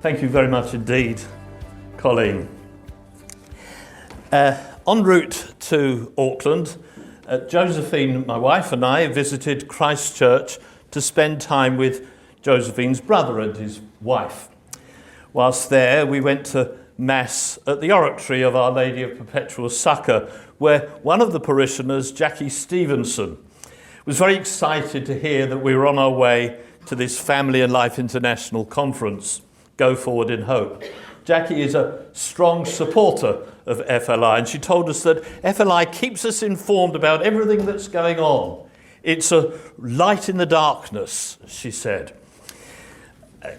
Thank you very much indeed, Colleen. En route to Auckland, Josephine, my wife, and I visited Christchurch to spend time with Josephine's brother and his wife. Whilst there, we went to Mass at the oratory of Our Lady of Perpetual Succour, where one of the parishioners, Jackie Stevenson, was very excited to hear that we were on our way to this Family and Life International Conference, Go Forward in Hope. Jackie is a strong supporter of FLI, and she told us that FLI keeps us informed about everything that's going on. It's a light in the darkness, she said.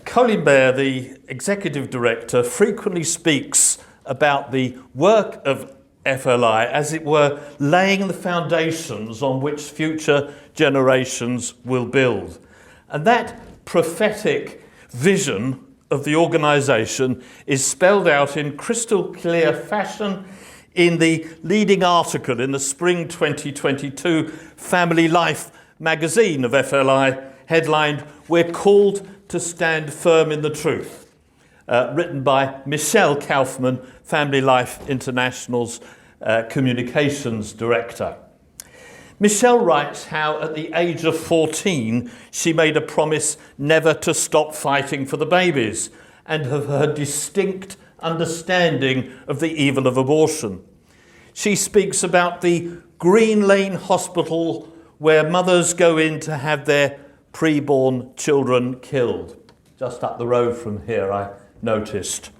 Colin Baer, the executive director, frequently speaks about the work of FLI, as it were, laying the foundations on which future generations will build. And that prophetic vision of the organisation is spelled out in crystal clear fashion in the leading article in the spring 2022 Family Life magazine of FLI, headlined, "We're called to stand firm in the truth," written by Michelle Kaufman, Family Life International's communications director. Michelle writes how at the age of 14 she made a promise never to stop fighting for the babies and of her distinct understanding of the evil of abortion. She speaks about the Green Lane Hospital where mothers go in to have their preborn children killed. Just up the road from here, I noticed.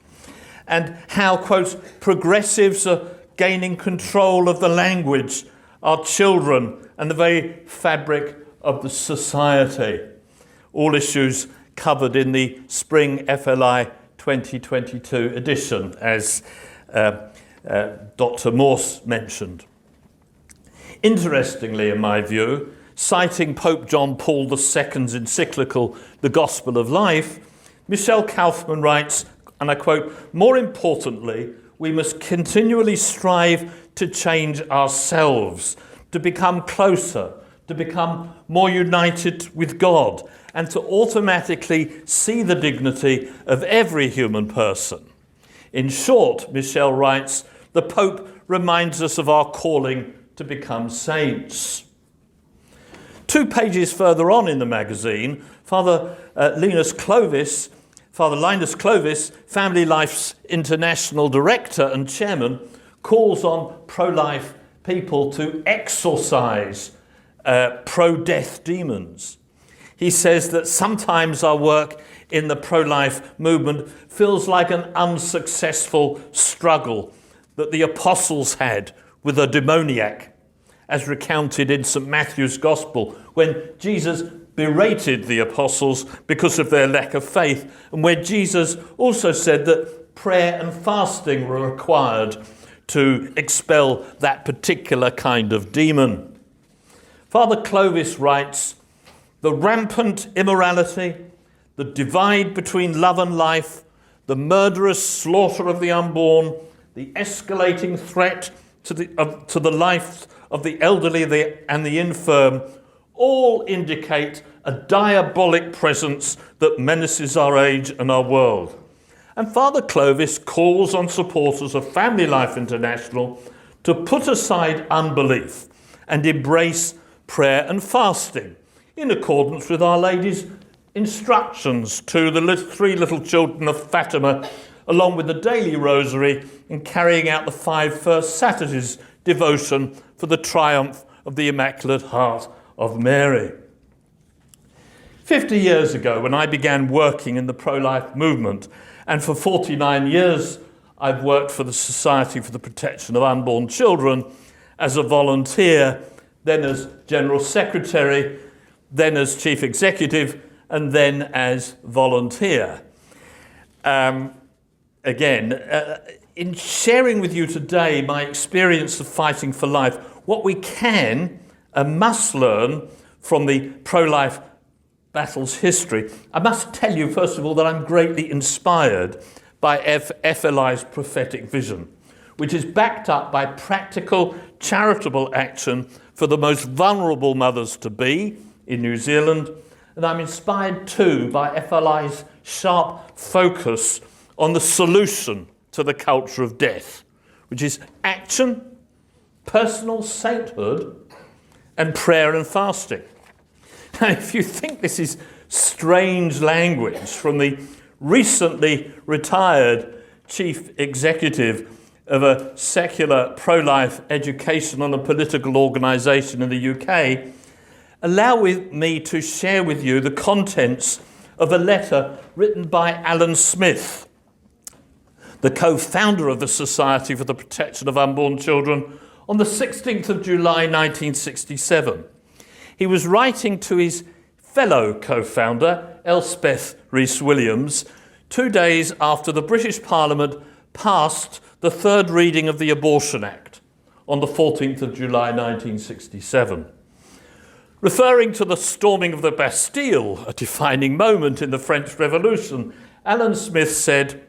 And how, quote, progressives are gaining control of the language, our children, and the very fabric of the society. All issues covered in the Spring FLI 2022 edition, as Dr. Morse mentioned. Interestingly, in my view, citing Pope John Paul II's encyclical, The Gospel of Life, Michelle Kaufman writes, and I quote, "More importantly, we must continually strive to change ourselves, to become closer, to become more united with God, and to automatically see the dignity of every human person." In short, Michelle writes, the Pope reminds us of our calling to become saints. 2 pages further on in the magazine, Father Linus Clovis, Family Life's international director and chairman, calls on pro-life people to exorcise pro-death demons. He says that sometimes our work in the pro-life movement feels like an unsuccessful struggle that the apostles had with a demoniac, as recounted in St. Matthew's Gospel, when Jesus berated the apostles because of their lack of faith, and where Jesus also said that prayer and fasting were required to expel that particular kind of demon. Father Clovis writes, "The rampant immorality, the divide between love and life, the murderous slaughter of the unborn, the escalating threat to the life of the elderly and the infirm, all indicate a diabolic presence that menaces our age and our world." And Father Clovis calls on supporters of Family Life International to put aside unbelief and embrace prayer and fasting in accordance with Our Lady's instructions to the 3 little children of Fatima, along with the daily rosary and carrying out the 5 first Saturdays devotion for the triumph of the Immaculate Heart of Mary. 50 years ago, when I began working in the pro-life movement, and for 49 years I've worked for the Society for the Protection of Unborn Children as a volunteer, then as General Secretary, then as Chief Executive, and then as volunteer. In sharing with you today my experience of fighting for life, what we can and must learn from the pro-life battle's history, I must tell you, first of all, that I'm greatly inspired by FLI's prophetic vision, which is backed up by practical, charitable action for the most vulnerable mothers-to-be in New Zealand and I'm inspired too by FLI's sharp focus on the solution to the culture of death, which is action, personal sainthood, and prayer and fasting. Now, if you think this is strange language from the recently retired chief executive of a secular pro-life educational and political organisation in the UK, allow me to share with you the contents of a letter written by Alan Smith, the co-founder of the Society for the Protection of Unborn Children, on the 16th of July 1967. He was writing to his fellow co-founder, Elspeth Rees-Williams, 2 days after the British Parliament passed the third reading of the Abortion Act on the 14th of July 1967. Referring to the storming of the Bastille, a defining moment in the French Revolution, Alan Smith said,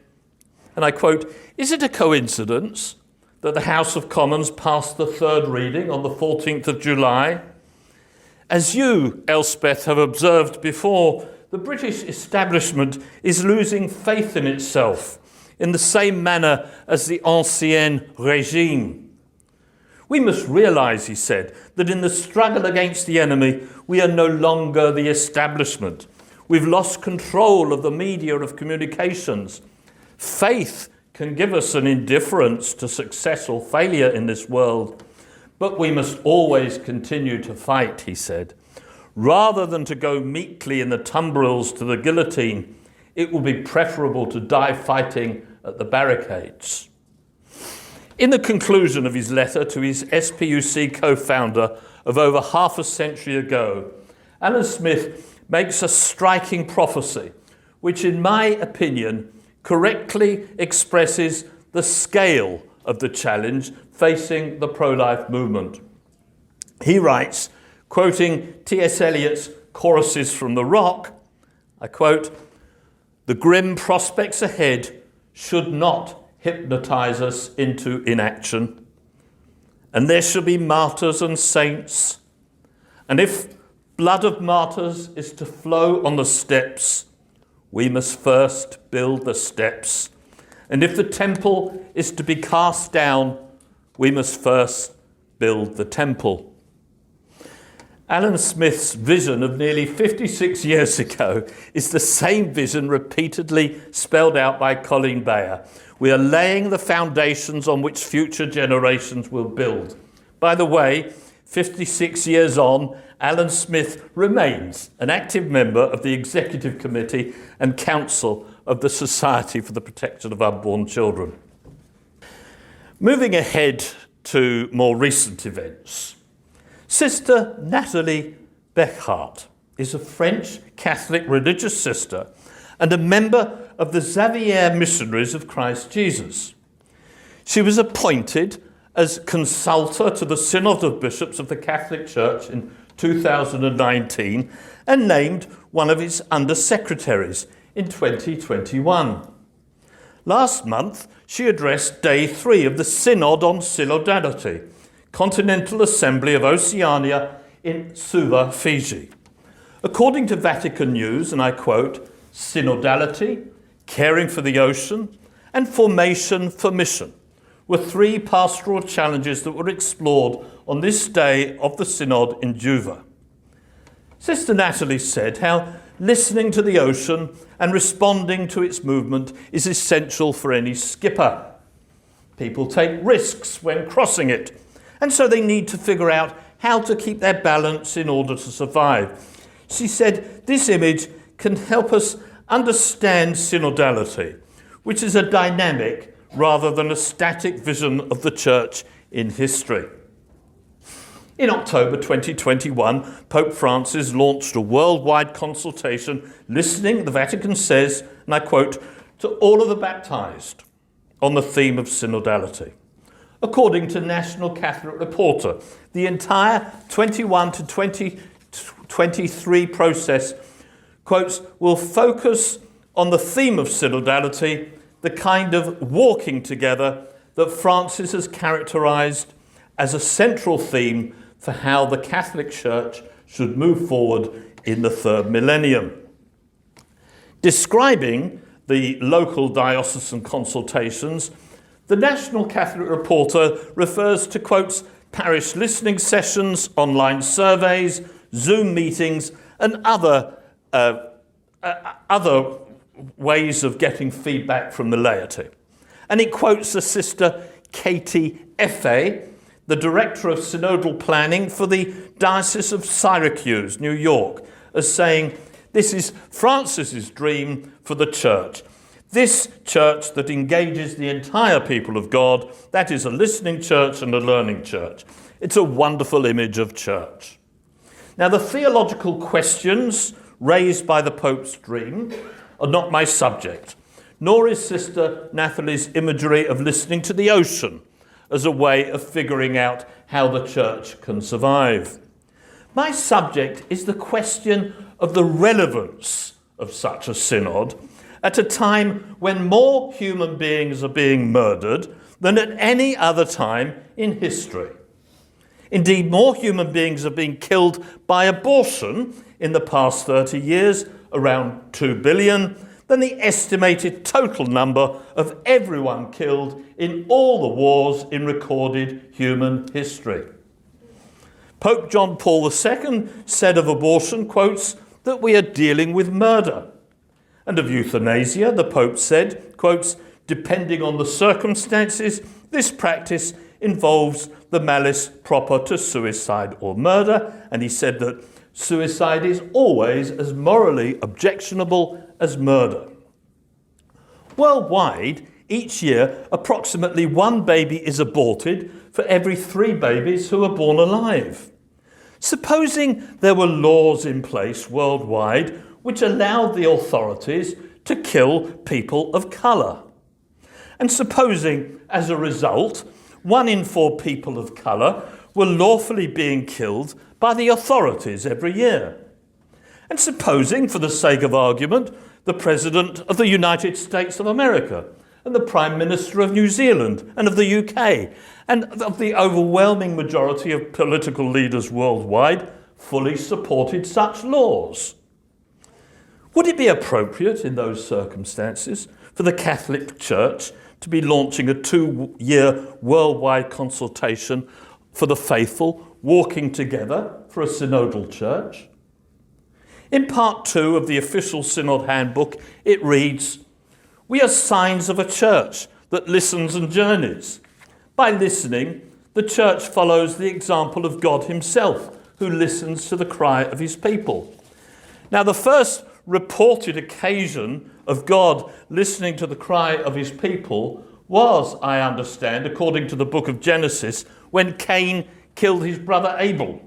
and I quote, "Is it a coincidence that the House of Commons passed the third reading on the 14th of July? As you, Elspeth, have observed before, the British establishment is losing faith in itself in the same manner as the Ancien Régime. We must realise," he said, "that in the struggle against the enemy, we are no longer the establishment. We've lost control of the media of communications. Faith can give us an indifference to success or failure in this world, but we must always continue to fight," he said. "Rather than to go meekly in the tumbrils to the guillotine, it will be preferable to die fighting at the barricades." In the conclusion of his letter to his SPUC co-founder of over half a century ago, Alan Smith makes a striking prophecy, which in my opinion correctly expresses the scale of the challenge facing the pro-life movement. He writes, quoting T.S. Eliot's Choruses from the Rock, I quote, "The grim prospects ahead should not hypnotise us into inaction, and there shall be martyrs and saints, and if blood of martyrs is to flow on the steps, we must first build the steps, and if the temple is to be cast down, we must first build the temple." Alan Smith's vision of nearly 56 years ago is the same vision repeatedly spelled out by Colleen Bayer. We are laying the foundations on which future generations will build. By the way, 56 years on, Alan Smith remains an active member of the Executive Committee and Council of the Society for the Protection of Unborn Children. Moving ahead to more recent events, Sister Nathalie Bechart is a French Catholic religious sister and a member of the Xavier Missionaries of Christ Jesus. She was appointed as consultor to the Synod of Bishops of the Catholic Church in 2019 and named one of its under-secretaries in 2021. Last month, she addressed Day 3 of the Synod on Synodality, Continental Assembly of Oceania in Suva, Fiji. According to Vatican News, and I quote, "Synodality, caring for the ocean, and formation for mission were three pastoral challenges that were explored on this day of the Synod in Juva." Sister Natalie said how listening to the ocean and responding to its movement is essential for any skipper. People take risks when crossing it, and so they need to figure out how to keep their balance in order to survive. She said this image can help us understand synodality, which is a dynamic rather than a static vision of the Church in history. In October 2021, Pope Francis launched a worldwide consultation listening, the Vatican says, and I quote, "to all of the baptized on the theme of synodality." According to National Catholic Reporter, the entire 21 to 2023 process, quotes, "will focus on the theme of synodality, the kind of walking together that Francis has characterized as a central theme for how the Catholic Church should move forward in the third millennium. Describing the local diocesan consultations, the National Catholic Reporter refers to, quotes, parish listening sessions, online surveys, Zoom meetings, and other ways of getting feedback from the laity. And it quotes a sister, Katie Effay, the Director of Synodal Planning for the Diocese of Syracuse, New York, as saying, "This is Francis's dream for the Church. This church that engages the entire people of God, that is a listening church and a learning church. It's a wonderful image of church." Now, the theological questions raised by the Pope's dream are not my subject, nor is Sister Nathalie's imagery of listening to the ocean as a way of figuring out how the church can survive. My subject is the question of the relevance of such a synod at a time when more human beings are being murdered than at any other time in history. Indeed, more human beings are being killed by abortion in the past 30 years, around 2 billion, than the estimated total number of everyone killed in all the wars in recorded human history. Pope John Paul II said of abortion, quotes, that we are dealing with murder. And of euthanasia, the Pope said, quotes, depending on the circumstances, this practice involves the malice proper to suicide or murder. And he said that suicide is always as morally objectionable as murder. Worldwide, each year, approximately 1 baby is aborted for every 3 babies who are born alive. Supposing there were laws in place worldwide which allowed the authorities to kill people of colour, and supposing, as a result, 1 in 4 people of colour were lawfully being killed by the authorities every year, and supposing, for the sake of argument, the President of the United States of America and the Prime Minister of New Zealand and of the UK and of the overwhelming majority of political leaders worldwide fully supported such laws. Would it be appropriate in those circumstances for the Catholic Church to be launching a 2-year worldwide consultation for the faithful walking together for a synodal church? In part 2 of the official synod handbook, it reads, "We are signs of a church that listens and journeys. By listening, the church follows the example of God himself, who listens to the cry of his people." Now, the first reported occasion of God listening to the cry of his people was, I understand, according to the book of Genesis, when Cain killed his brother Abel.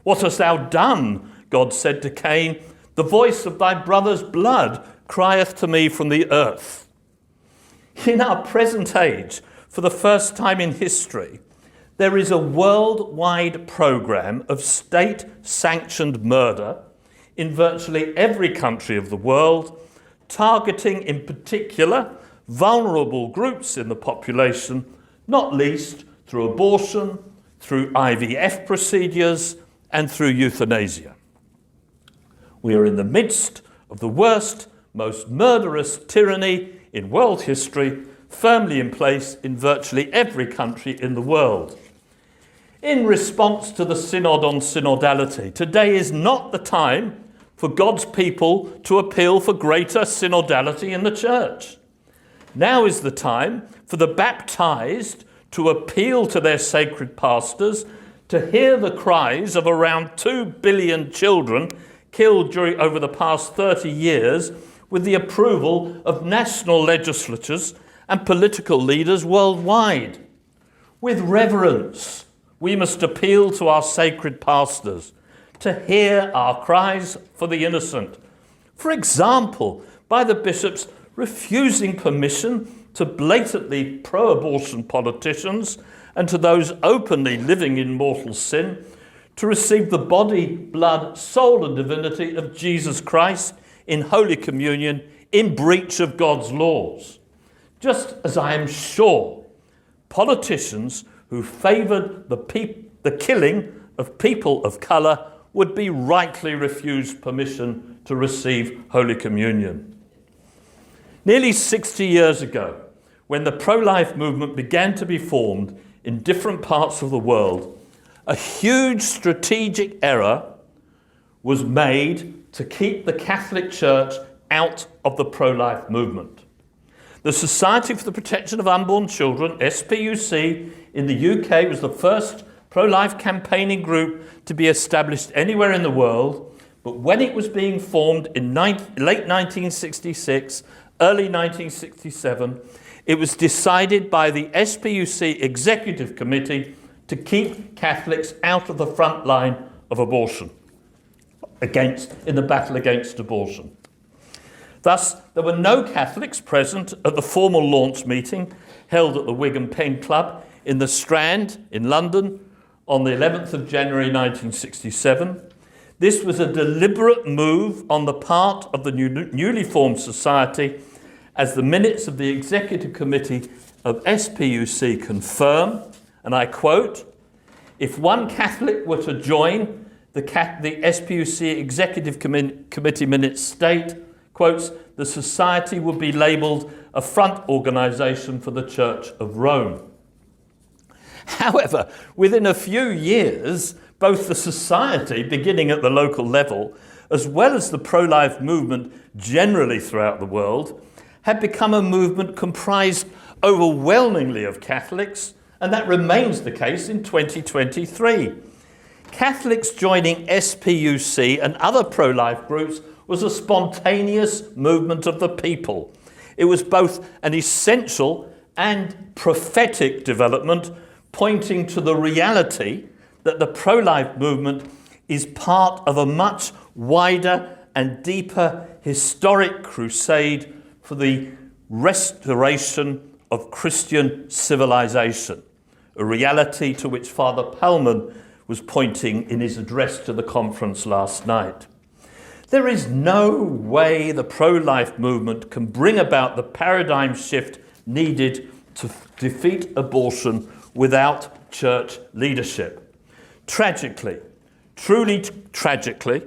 "What hast thou done?" God said to Cain. "The voice of thy brother's blood crieth to me from the earth." In our present age, for the first time in history, there is a worldwide program of state-sanctioned murder in virtually every country of the world, targeting in particular vulnerable groups in the population, not least through abortion, through IVF procedures, and through euthanasia. We are in the midst of the worst, most murderous tyranny in world history, firmly in place in virtually every country in the world. In response to the Synod on Synodality, today is not the time for God's people to appeal for greater synodality in the church. Now is the time for the baptized to appeal to their sacred pastors to hear the cries of around 2 billion children killed over the past 30 years with the approval of national legislatures and political leaders worldwide. With reverence, we must appeal to our sacred pastors to hear our cries for the innocent. For example, by the bishops refusing permission to blatantly pro-abortion politicians and to those openly living in mortal sin to receive the body, blood, soul and divinity of Jesus Christ in Holy Communion in breach of God's laws. Just as I am sure politicians who favoured the killing of people of colour would be rightly refused permission to receive Holy Communion. Nearly 60 years ago, when the pro-life movement began to be formed in different parts of the world, a huge strategic error was made to keep the Catholic Church out of the pro-life movement. The Society for the Protection of Unborn Children, SPUC, in the UK was the first pro-life campaigning group to be established anywhere in the world, but when it was being formed in late 1966, early 1967, it was decided by the SPUC Executive Committee to keep Catholics out of the front line of abortion, in the battle against abortion. Thus, there were no Catholics present at the formal launch meeting held at the Wig and Pen Club in the Strand in London on the 11th of January 1967. This was a deliberate move on the part of the newly formed society, as the minutes of the Executive Committee of SPUC confirm, and I quote, "If one Catholic were to join, the SPUC Executive Committee minutes state, quotes, the society would be labelled a front organisation for the Church of Rome." However, within a few years, both the society, beginning at the local level, as well as the pro-life movement generally throughout the world, had become a movement comprised overwhelmingly of Catholics, and that remains the case in 2023. Catholics joining SPUC and other pro-life groups was a spontaneous movement of the people. It was both an essential and prophetic development, pointing to the reality that the pro-life movement is part of a much wider and deeper historic crusade for the restoration of Christian civilization, a reality to which Father Palman was pointing in his address to the conference last night. There is no way the pro-life movement can bring about the paradigm shift needed to defeat abortion without church leadership. Tragically, truly tragically,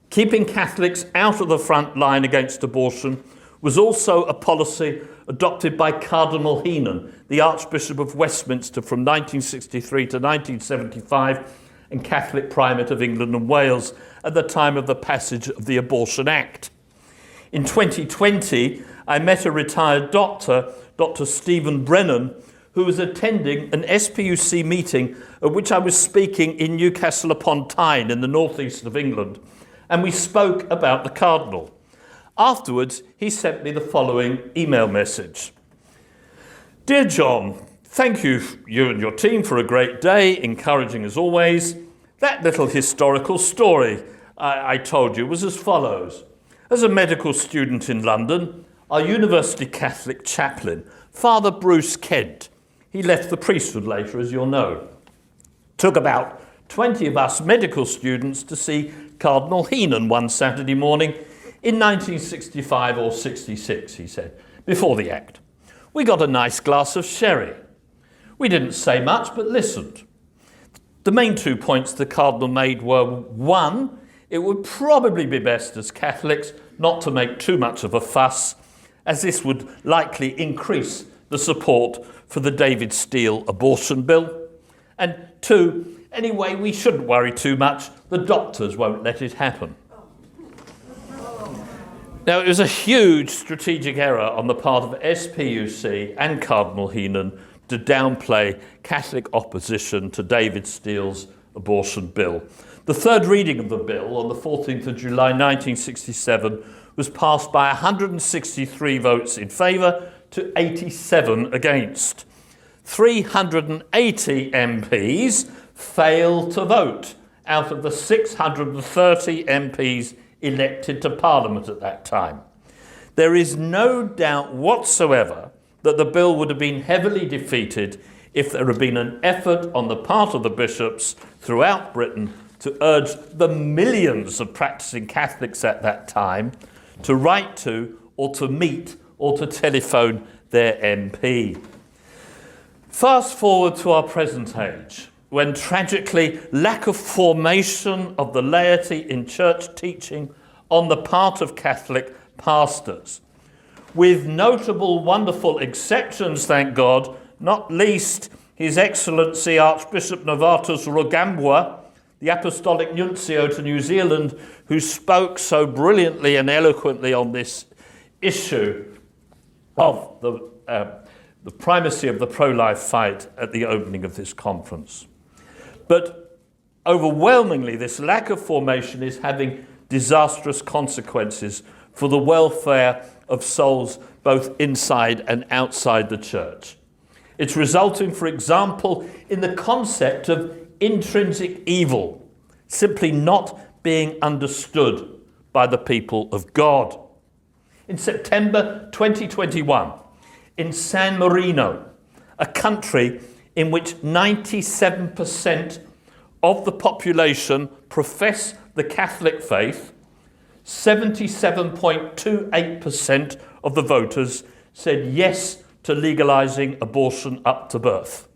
keeping Catholics out of the front line against abortion was also a policy adopted by Cardinal Heenan, the Archbishop of Westminster from 1963 to 1975 and Catholic Primate of England and Wales at the time of the passage of the Abortion Act. In 2020, I met a retired doctor, Dr. Stephen Brennan, who was attending an SPUC meeting at which I was speaking in Newcastle upon Tyne in the northeast of England, and we spoke about the Cardinal. Afterwards, he sent me the following email message. "Dear John, thank you and your team for a great day, encouraging as always. That little historical story I told you was as follows. As a medical student in London, our University Catholic chaplain, Father Bruce Kent, he left the priesthood later, as you'll know, took about 20 of us medical students to see Cardinal Heenan one Saturday morning in 1965 or 66, he said, before the Act. We got a nice glass of sherry. We didn't say much, but listened. The main 2 points the Cardinal made were, one, it would probably be best as Catholics not to make too much of a fuss, as this would likely increase the support for the David Steele abortion bill. And two, anyway, we shouldn't worry too much. The doctors won't let it happen. Now, it was a huge strategic error on the part of SPUC and Cardinal Heenan to downplay Catholic opposition to David Steele's abortion bill. The third reading of the bill on the 14th of July 1967 was passed by 163 votes in favour to 87 against. 380 MPs failed to vote out of the 630 MPs elected to Parliament at that time. There is no doubt whatsoever that the bill would have been heavily defeated if there had been an effort on the part of the bishops throughout Britain to urge the millions of practicing Catholics at that time to write to or to meet or to telephone their MP. Fast forward to our present age. when tragically lack of formation of the laity in church teaching on the part of Catholic pastors, with notable, wonderful exceptions, thank God, not least His Excellency Archbishop Novatus Rugambwa, the Apostolic Nuncio to New Zealand, who spoke so brilliantly and eloquently on this issue of the primacy of the pro-life fight at the opening of this conference. But overwhelmingly, this lack of formation is having disastrous consequences for the welfare of souls both inside and outside the church. It's resulting, for example, in the concept of intrinsic evil simply not being understood by the people of God. In September 2021, in San Marino, a country in which 97% of the population profess the Catholic faith, 77.28% of the voters said yes to legalizing abortion up to birth.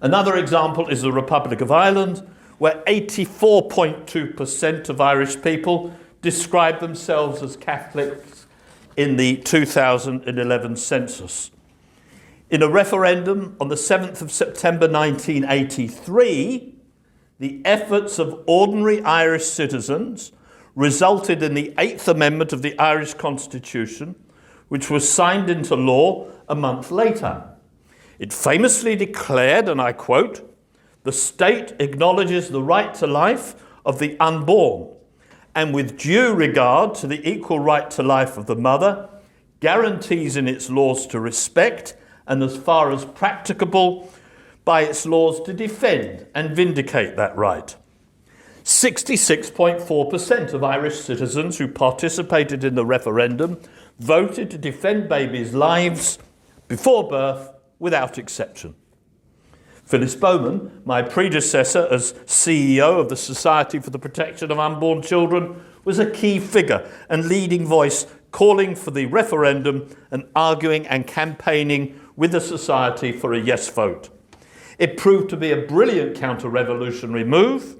Another example is the Republic of Ireland, where 84.2% of Irish people describe themselves as Catholics in the 2011 census. In a referendum on the 7th of September 1983, the efforts of ordinary Irish citizens resulted in the 8th Amendment of the Irish Constitution, which was signed into law a month later. It famously declared, and I quote, "The state acknowledges the right to life of the unborn, and with due regard to the equal right to life of the mother, guarantees in its laws to respect, and as far as practicable, by its laws to defend and vindicate that right." 66.4% of Irish citizens who participated in the referendum voted to defend babies' lives before birth without exception. Phyllis Bowman, my predecessor as CEO of the Society for the Protection of Unborn Children, was a key figure and leading voice calling for the referendum and arguing and campaigning with the Society for a yes vote. It proved to be a brilliant counter-revolutionary move,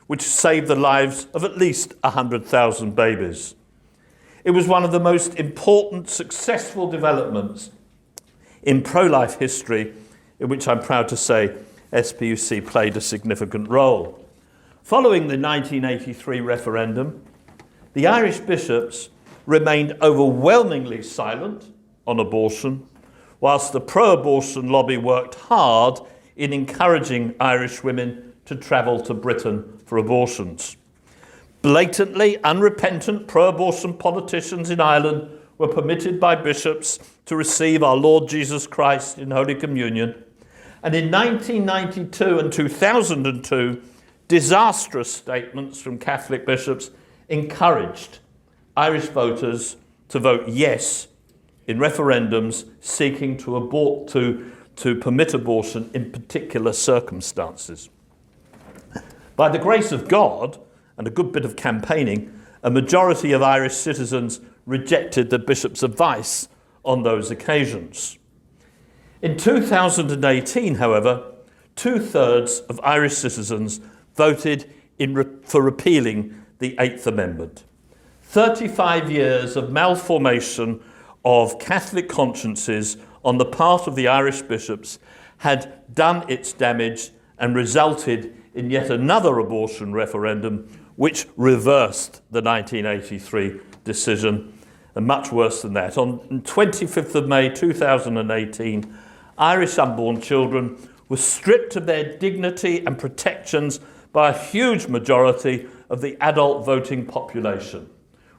which saved the lives of at least 100,000 babies. It was one of the most important successful developments in pro-life history, in which I'm proud to say SPUC played a significant role. Following the 1983 referendum, the Irish bishops remained overwhelmingly silent on abortion, whilst the pro-abortion lobby worked hard in encouraging Irish women to travel to Britain for abortions. Blatantly unrepentant pro-abortion politicians in Ireland were permitted by bishops to receive our Lord Jesus Christ in Holy Communion. And in 1992 and 2002, disastrous statements from Catholic bishops encouraged Irish voters to vote yes in referendums seeking to permit abortion in particular circumstances. By the grace of God and a good bit of campaigning, a majority of Irish citizens rejected the bishop's advice on those occasions. In 2018, however, 2/3 of Irish citizens voted for repealing the 8th Amendment. 35 years of malformation of Catholic consciences on the part of the Irish bishops had done its damage and resulted in yet another abortion referendum which reversed the 1983 decision, and much worse than that. On 25th of May 2018, Irish unborn children were stripped of their dignity and protections by a huge majority of the adult voting population,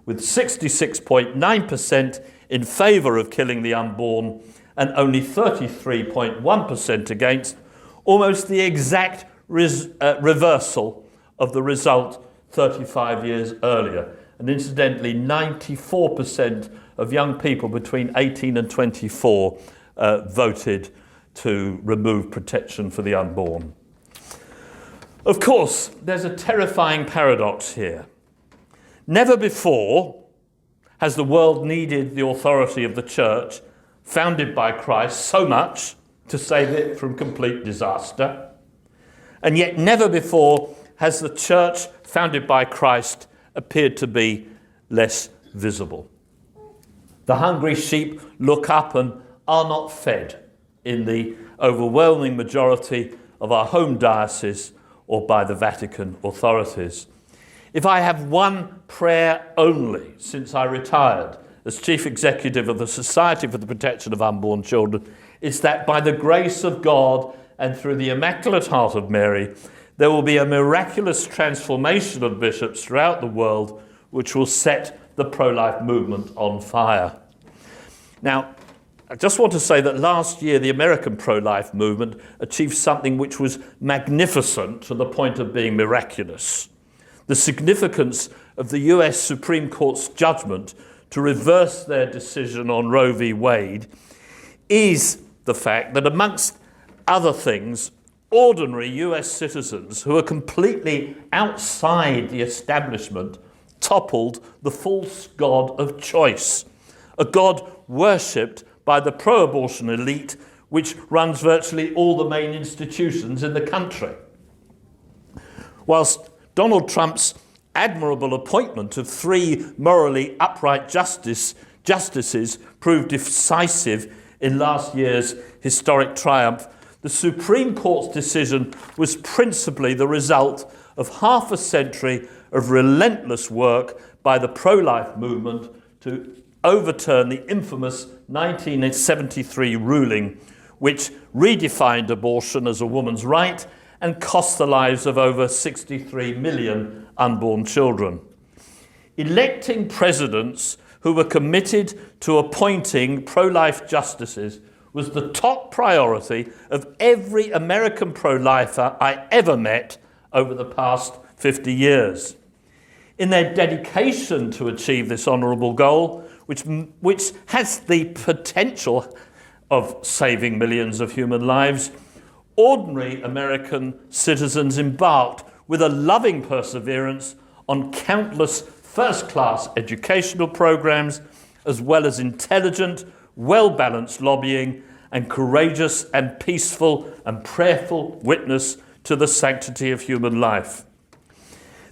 with 66.9% in favour of killing the unborn and only 33.1% against, almost the exact reversal of the result 35 years earlier. And incidentally, 94% of young people between 18 and 24 voted to remove protection for the unborn. Of course, there's a terrifying paradox here. Never before has the world needed the authority of the church, founded by Christ, so much to save it from complete disaster. And yet never before has the church founded by Christ appeared to be less visible. The hungry sheep look up and are not fed in the overwhelming majority of our home diocese or by the Vatican authorities. If I have one prayer only since I retired as Chief Executive of the Society for the Protection of Unborn Children, it's that by the grace of God and through the Immaculate Heart of Mary, there will be a miraculous transformation of bishops throughout the world which will set the pro-life movement on fire. Now, I just want to say that last year the American pro-life movement achieved something which was magnificent to the point of being miraculous. The significance of the US Supreme Court's judgment to reverse their decision on Roe v. Wade is the fact that, amongst other things, ordinary US citizens who are completely outside the establishment toppled the false god of choice, a god worshipped by the pro-abortion elite which runs virtually all the main institutions in the country. Whilst Donald Trump's admirable appointment of 3 morally upright justices proved decisive in last year's historic triumph, the Supreme Court's decision was principally the result of half a century of relentless work by the pro-life movement to overturn the infamous 1973 ruling, which redefined abortion as a woman's right and cost the lives of over 63 million unborn children. Electing presidents who were committed to appointing pro-life justices was the top priority of every American pro-lifer I ever met over the past 50 years. In their dedication to achieve this honourable goal, which has the potential of saving millions of human lives, ordinary American citizens embarked with a loving perseverance on countless first-class educational programs, as well as intelligent, well-balanced lobbying and courageous and peaceful and prayerful witness to the sanctity of human life.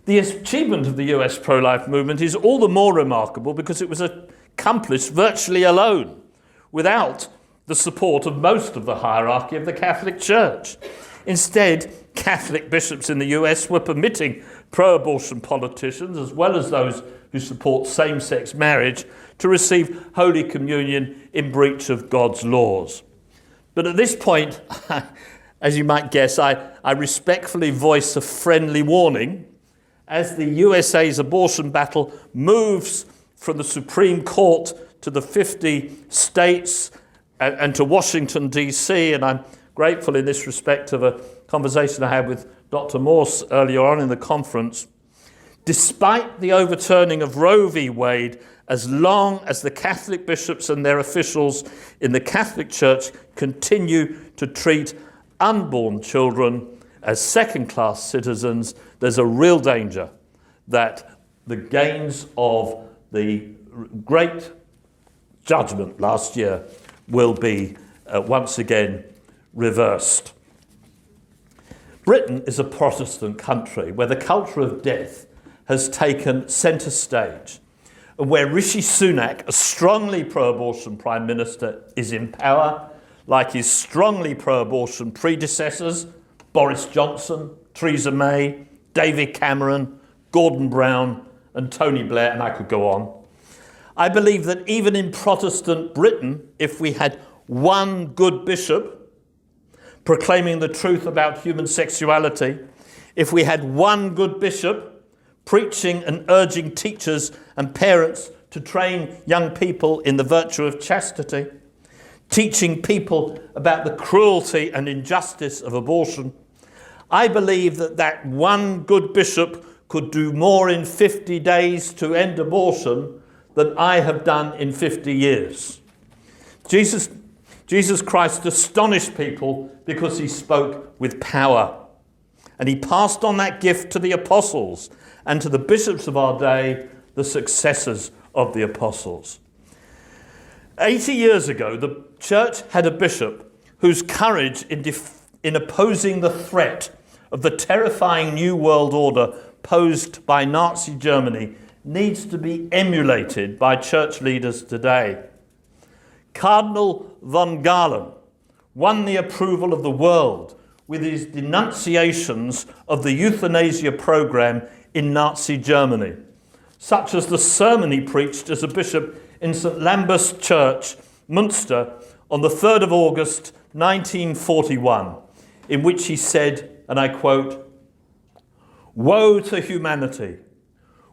The achievement of the US pro-life movement is all the more remarkable because it was accomplished virtually alone, without the support of most of the hierarchy of the Catholic Church. Instead, Catholic bishops in the US were permitting pro-abortion politicians, as well as those who support same-sex marriage, to receive Holy Communion in breach of God's laws. But at this point, as you might guess, I respectfully voice a friendly warning. As the USA's abortion battle moves from the Supreme Court to the 50 states and to Washington, D.C., and I'm grateful in this respect of a conversation I had with Dr. Morse earlier on in the conference, despite the overturning of Roe v. Wade, as long as the Catholic bishops and their officials in the Catholic Church continue to treat unborn children as second-class citizens, there's a real danger that the gains of the great judgment last year will be once again reversed. Britain is a Protestant country where the culture of death has taken centre stage, and where Rishi Sunak, a strongly pro-abortion Prime Minister, is in power, like his strongly pro-abortion predecessors, Boris Johnson, Theresa May, David Cameron, Gordon Brown, and Tony Blair, and I could go on. I believe that even in Protestant Britain, if we had one good bishop proclaiming the truth about human sexuality, if we had one good bishop preaching and urging teachers and parents to train young people in the virtue of chastity, teaching people about the cruelty and injustice of abortion, I believe that that one good bishop could do more in 50 days to end abortion than I have done in 50 years. Jesus Christ astonished people because he spoke with power. And he passed on that gift to the apostles and to the bishops of our day, the successors of the apostles. 80 years ago, the church had a bishop whose courage in opposing the threat of the terrifying new world order posed by Nazi Germany needs to be emulated by church leaders today. Cardinal von Galen won the approval of the world with his denunciations of the euthanasia program in Nazi Germany, such as the sermon he preached as a bishop in St. Lambert's Church, Munster, on the 3rd of August 1941, in which he said, and I quote, "Woe to humanity,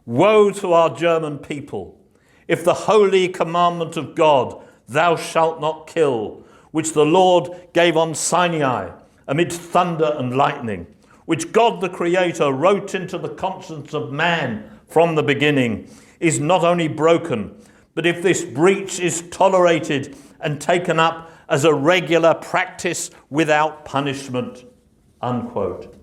woe to our German people, if the holy commandment of God, thou shalt not kill, which the Lord gave on Sinai amid thunder and lightning, which God the Creator wrote into the conscience of man from the beginning, is not only broken, but if this breach is tolerated and taken up as a regular practice without punishment," unquote.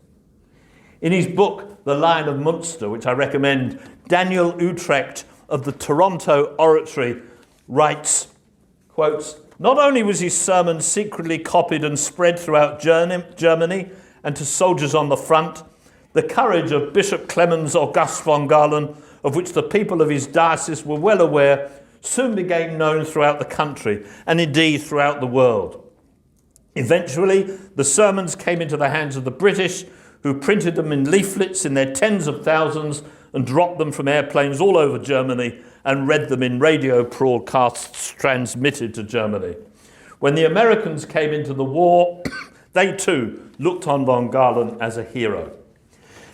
In his book, The Lion of Munster, which I recommend, Daniel Utrecht of the Toronto Oratory writes, quotes, "Not only was his sermon secretly copied and spread throughout Germany and to soldiers on the front, the courage of Bishop Clemens August von Galen, of which the people of his diocese were well aware, soon became known throughout the country and indeed throughout the world. Eventually, the sermons came into the hands of the British, who printed them in leaflets in their tens of thousands and dropped them from airplanes all over Germany and read them in radio broadcasts transmitted to Germany. When the Americans came into the war, they too looked on von Galen as a hero.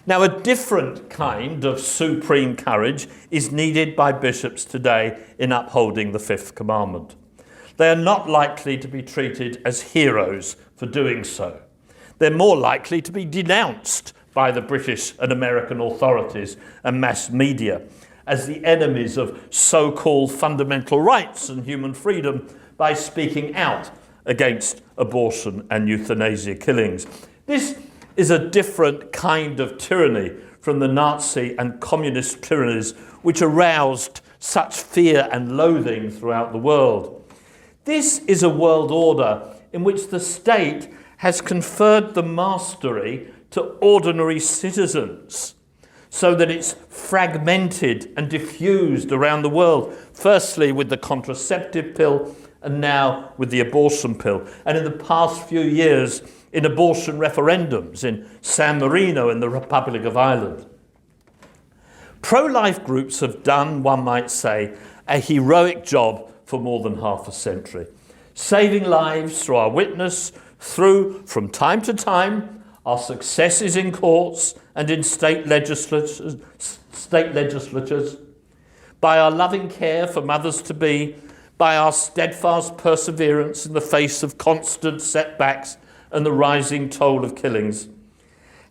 Now, a different kind of supreme courage is needed by bishops today in upholding the fifth commandment. They are not likely to be treated as heroes for doing so. They're more likely to be denounced by the British and American authorities and mass media as the enemies of so-called fundamental rights and human freedom by speaking out against abortion and euthanasia killings. This is a different kind of tyranny from the Nazi and communist tyrannies which aroused such fear and loathing throughout the world. This is a world order in which the state has conferred the mastery to ordinary citizens so that it's fragmented and diffused around the world, firstly with the contraceptive pill and now with the abortion pill. And in the past few years, in abortion referendums in San Marino in the Republic of Ireland. Pro-life groups have done, one might say, a heroic job for more than half a century, saving lives through our witness, through, from time to time, our successes in courts and in state legislatures, by our loving care for mothers-to-be, by our steadfast perseverance in the face of constant setbacks and the rising toll of killings.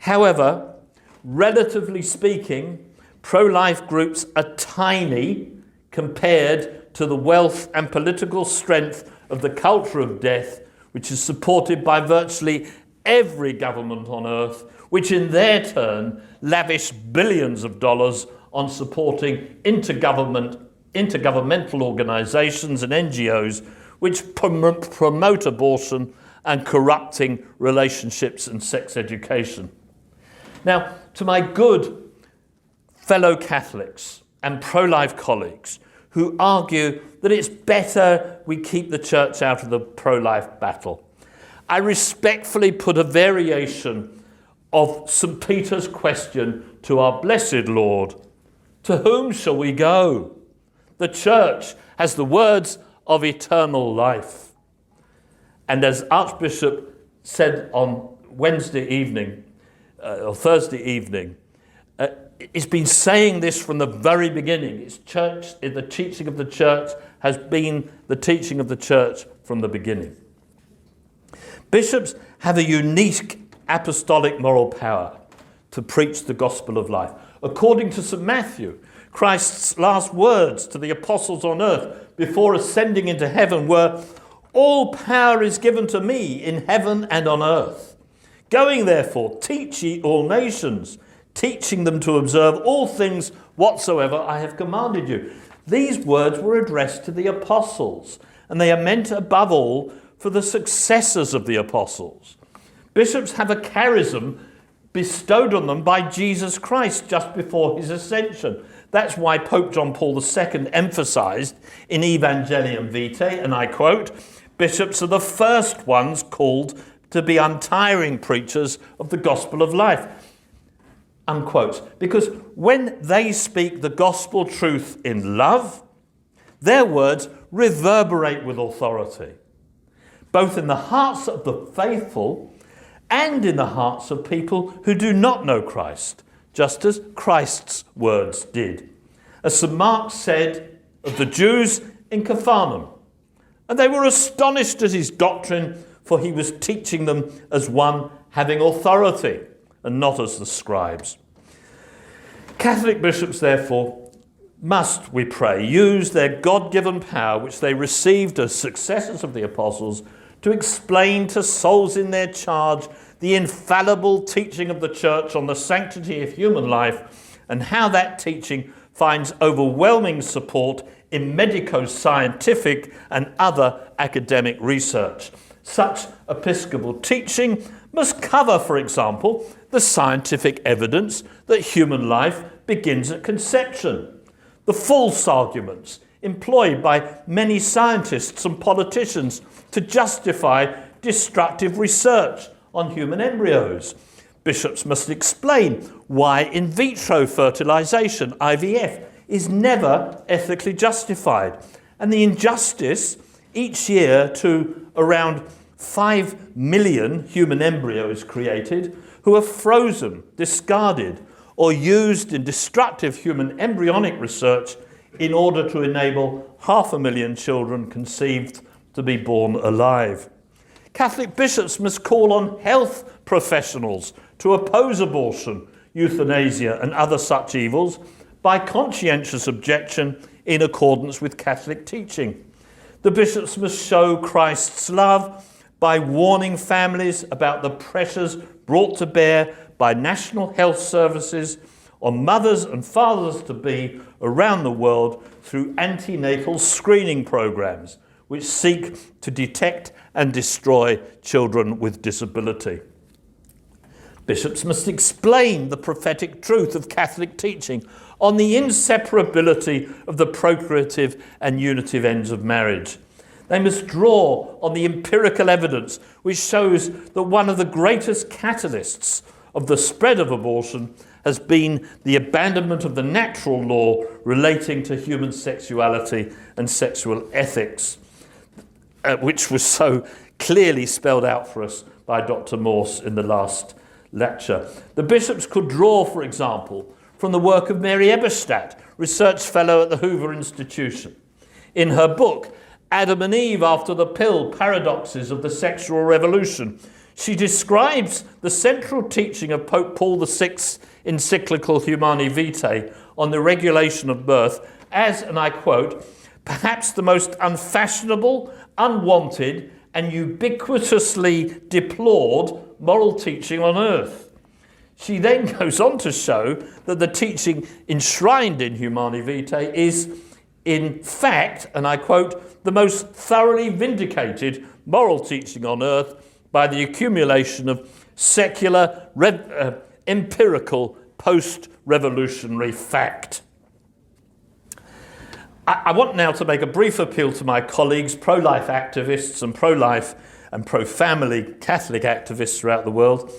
However, relatively speaking, pro-life groups are tiny compared to the wealth and political strength of the culture of death, which is supported by virtually every government on earth, which in their turn lavish billions of dollars on supporting intergovernmental organisations and NGOs which promote abortion and corrupting relationships and sex education. Now, to my good fellow Catholics and pro-life colleagues who argue that it's better we keep the church out of the pro-life battle, I respectfully put a variation of St. Peter's question to our blessed Lord: to whom shall we go? The church has the words of eternal life. And as Archbishop said on Wednesday evening, or Thursday evening, it's been saying this from the very beginning. It's church, the teaching of the church has been the teaching of the church from the beginning. Bishops have a unique apostolic moral power to preach the gospel of life. According to St. Matthew, Christ's last words to the apostles on earth before ascending into heaven were, "All power is given to me in heaven and on earth. Going therefore, teach ye all nations, teaching them to observe all things whatsoever I have commanded you." These words were addressed to the apostles, and they are meant above all for the successors of the apostles. Bishops have a charism bestowed on them by Jesus Christ just before his ascension. That's why Pope John Paul II emphasised in Evangelium Vitae, and I quote, "Bishops are the first ones called to be untiring preachers of the gospel of life," unquote. Because when they speak the gospel truth in love, their words reverberate with authority, both in the hearts of the faithful and in the hearts of people who do not know Christ, just as Christ's words did. As St. Mark said of the Jews in Capharnaum, and they were astonished at his doctrine, for he was teaching them as one having authority, and not as the scribes. Catholic bishops, therefore, must, we pray, use their God-given power, which they received as successors of the apostles, to explain to souls in their charge the infallible teaching of the Church on the sanctity of human life, and how that teaching finds overwhelming support in medico-scientific and other academic research. Such episcopal teaching must cover, for example, the scientific evidence that human life begins at conception, the false arguments employed by many scientists and politicians to justify destructive research on human embryos. Bishops must explain why in vitro fertilization, IVF, is never ethically justified, and the injustice each year to around 5 million human embryos created who are frozen, discarded, or used in destructive human embryonic research in order to enable 500,000 children conceived to be born alive. Catholic bishops must call on health professionals to oppose abortion, euthanasia, and other such evils by conscientious objection in accordance with Catholic teaching. The bishops must show Christ's love by warning families about the pressures brought to bear by national health services on mothers and fathers-to-be around the world through antenatal screening programs, which seek to detect and destroy children with disability. Bishops must explain the prophetic truth of Catholic teaching on the inseparability of the procreative and unitive ends of marriage. They must draw on the empirical evidence which shows that one of the greatest catalysts of the spread of abortion has been the abandonment of the natural law relating to human sexuality and sexual ethics, which was so clearly spelled out for us by Dr. Morse in the last lecture. The bishops could draw, for example, from the work of Mary Eberstadt, research fellow at the Hoover Institution. In her book, Adam and Eve After the Pill, Paradoxes of the Sexual Revolution, she describes the central teaching of Pope Paul VI's encyclical Humani Vitae on the regulation of birth as, and I quote, perhaps the most unfashionable, unwanted, and ubiquitously deplored moral teaching on earth. She then goes on to show that the teaching enshrined in Humani Vitae is, in fact, and I quote, the most thoroughly vindicated moral teaching on earth by the accumulation of secular, empirical, post-revolutionary fact. I want now to make a brief appeal to my colleagues, pro-life activists and pro-life and pro-family Catholic activists throughout the world.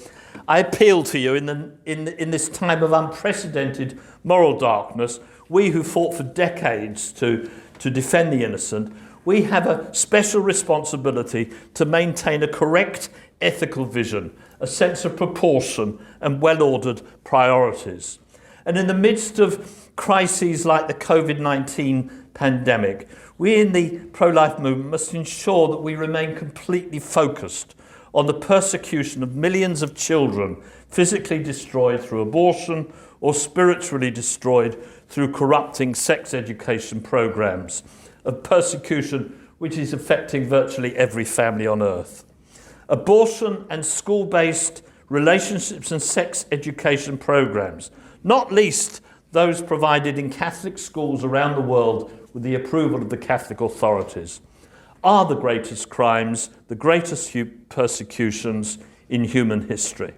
I appeal to you in this time of unprecedented moral darkness, we who fought for decades to defend the innocent, we have a special responsibility to maintain a correct ethical vision, a sense of proportion and well-ordered priorities. And in the midst of crises like the COVID-19 pandemic, we in the pro-life movement must ensure that we remain completely focused on the persecution of millions of children physically destroyed through abortion or spiritually destroyed through corrupting sex education programs, a persecution which is affecting virtually every family on earth. Abortion and school-based relationships and sex education programs, not least those provided in Catholic schools around the world with the approval of the Catholic authorities, are the greatest crimes, the greatest persecutions in human history.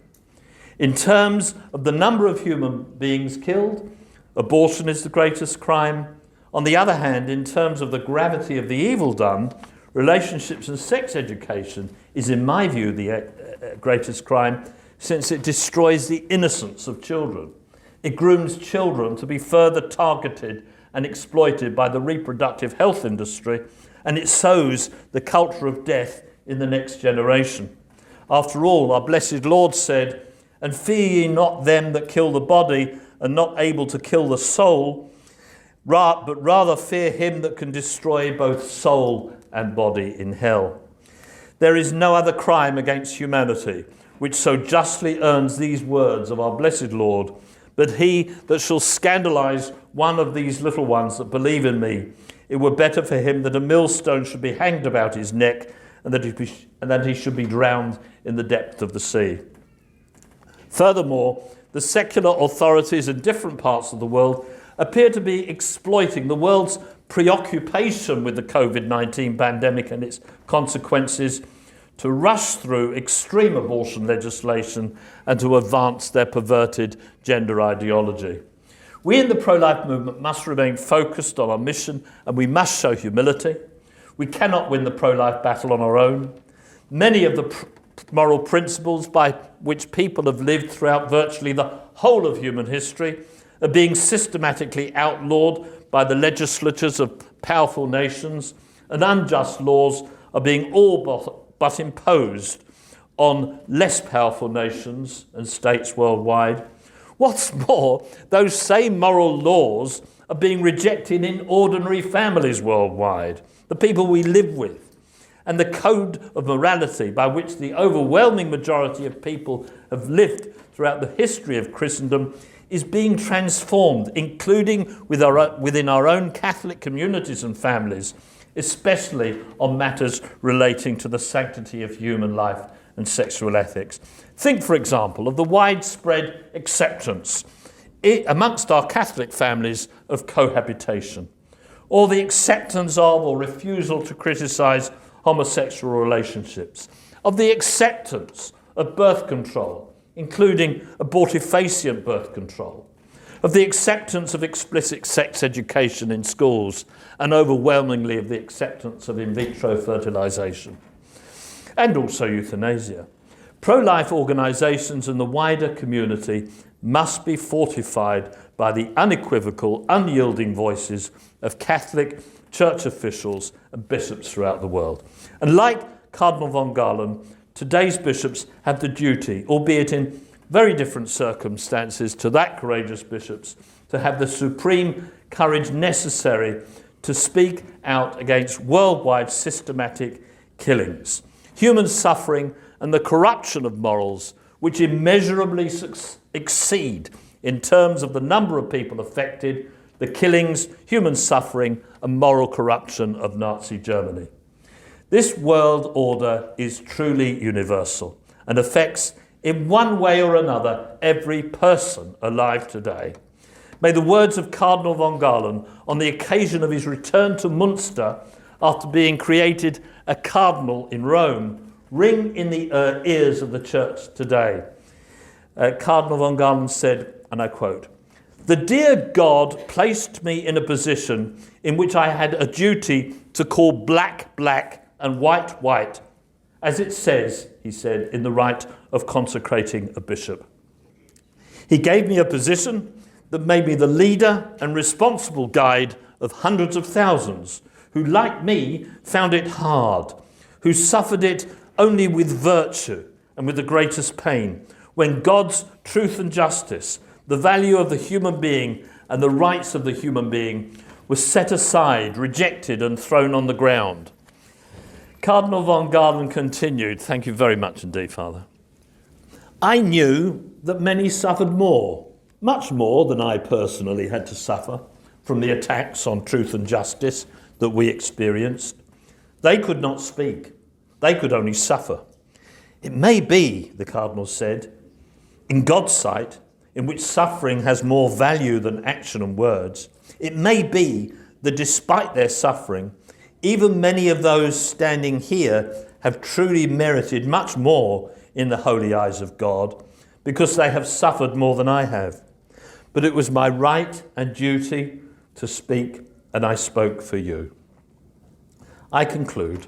In terms of the number of human beings killed, abortion is the greatest crime. On the other hand, in terms of the gravity of the evil done, relationships and sex education is, in my view, the greatest crime, since it destroys the innocence of children. It grooms children to be further targeted and exploited by the reproductive health industry, and it sows the culture of death in the next generation. After all, our blessed Lord said, "And fear ye not them that kill the body, and not able to kill the soul, but rather fear him that can destroy both soul and body in hell." There is no other crime against humanity which so justly earns these words of our blessed Lord, "But he that shall scandalize one of these little ones that believe in me, it were better for him that a millstone should be hanged about his neck, and that he should be drowned in the depth of the sea." Furthermore, the secular authorities in different parts of the world appear to be exploiting the world's preoccupation with the COVID-19 pandemic and its consequences to rush through extreme abortion legislation and to advance their perverted gender ideology. We in the pro-life movement must remain focused on our mission, and we must show humility. We cannot win the pro-life battle on our own. Many of the moral principles by which people have lived throughout virtually the whole of human history are being systematically outlawed by the legislatures of powerful nations, and unjust laws are being all but imposed on less powerful nations and states worldwide. What's more, those same moral laws are being rejected in ordinary families worldwide, the people we live with. And the code of morality by which the overwhelming majority of people have lived throughout the history of Christendom is being transformed, including within our own Catholic communities and families, especially on matters relating to the sanctity of human life and sexual ethics. Think, for example, of the widespread acceptance amongst our Catholic families of cohabitation, or the acceptance of or refusal to criticise homosexual relationships, of the acceptance of birth control, including abortifacient birth control, of the acceptance of explicit sex education in schools, and overwhelmingly of the acceptance of in vitro fertilisation, and also euthanasia. Pro-life organisations and the wider community must be fortified by the unequivocal, unyielding voices of Catholic church officials and bishops throughout the world. And like Cardinal von Galen, today's bishops have the duty, albeit in very different circumstances to that courageous bishops, to have the supreme courage necessary to speak out against worldwide systematic killings, human suffering, and the corruption of morals, which immeasurably exceed, in terms of the number of people affected, the killings, human suffering, and moral corruption of Nazi Germany. This world order is truly universal and affects, in one way or another, every person alive today. May the words of Cardinal von Galen on the occasion of his return to Munster after being created a cardinal in Rome ring in the ears of the church today. Cardinal von Galen said, and I quote, "The dear God placed me in a position in which I had a duty to call black, black, and white, white, as it says," he said, "in the rite of consecrating a bishop. He gave me a position that made me the leader and responsible guide of hundreds of thousands who, like me, found it hard, who suffered it only with virtue and with the greatest pain, when God's truth and justice, the value of the human being and the rights of the human being was set aside, rejected, and thrown on the ground." Cardinal von Galen continued, thank you very much indeed, Father. "I knew that many suffered more, much more than I personally had to suffer from the attacks on truth and justice that we experienced. They could not speak. They could only suffer. It may be," the Cardinal said, "in God's sight, in which suffering has more value than action and words, it may be that despite their suffering, even many of those standing here have truly merited much more in the holy eyes of God, because they have suffered more than I have. But it was my right and duty to speak, and I spoke for you. I conclude,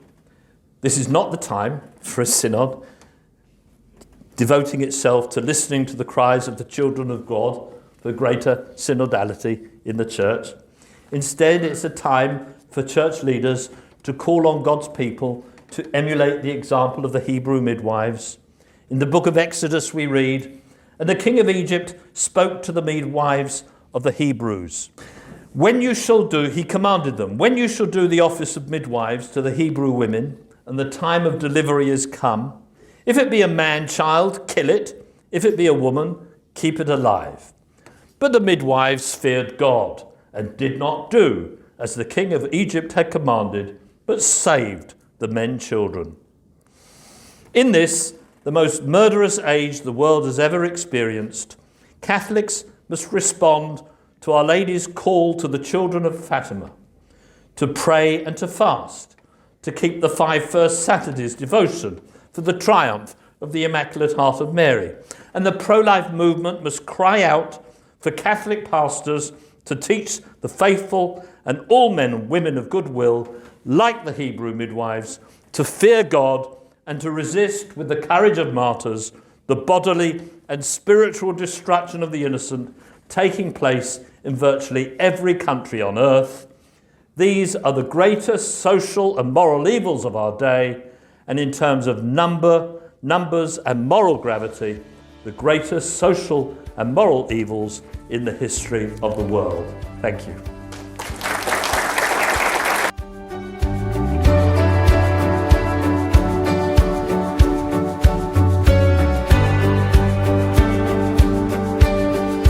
this is not the time for a synod devoting itself to listening to the cries of the children of God for greater synodality in the church. Instead, it's a time for church leaders to call on God's people to emulate the example of the Hebrew midwives. In the book of Exodus we read, "And the king of Egypt spoke to the midwives of the Hebrews. When you shall do," he commanded them, "when you shall do the office of midwives to the Hebrew women, and the time of delivery is come, if it be a man-child, kill it. If it be a woman, keep it alive." But the midwives feared God and did not do as the king of Egypt had commanded, but saved the men children. In this, the most murderous age the world has ever experienced, Catholics must respond to Our Lady's call to the children of Fatima to pray and to fast, to keep the 5 first Saturdays devotion for the triumph of the Immaculate Heart of Mary. And the pro-life movement must cry out for Catholic pastors to teach the faithful and all men and women of goodwill, like the Hebrew midwives, to fear God and to resist with the courage of martyrs the bodily and spiritual destruction of the innocent taking place in virtually every country on earth. These are the greatest social and moral evils of our day, and in terms of numbers and moral gravity, the greatest social and moral evils in the history of the world. Thank you.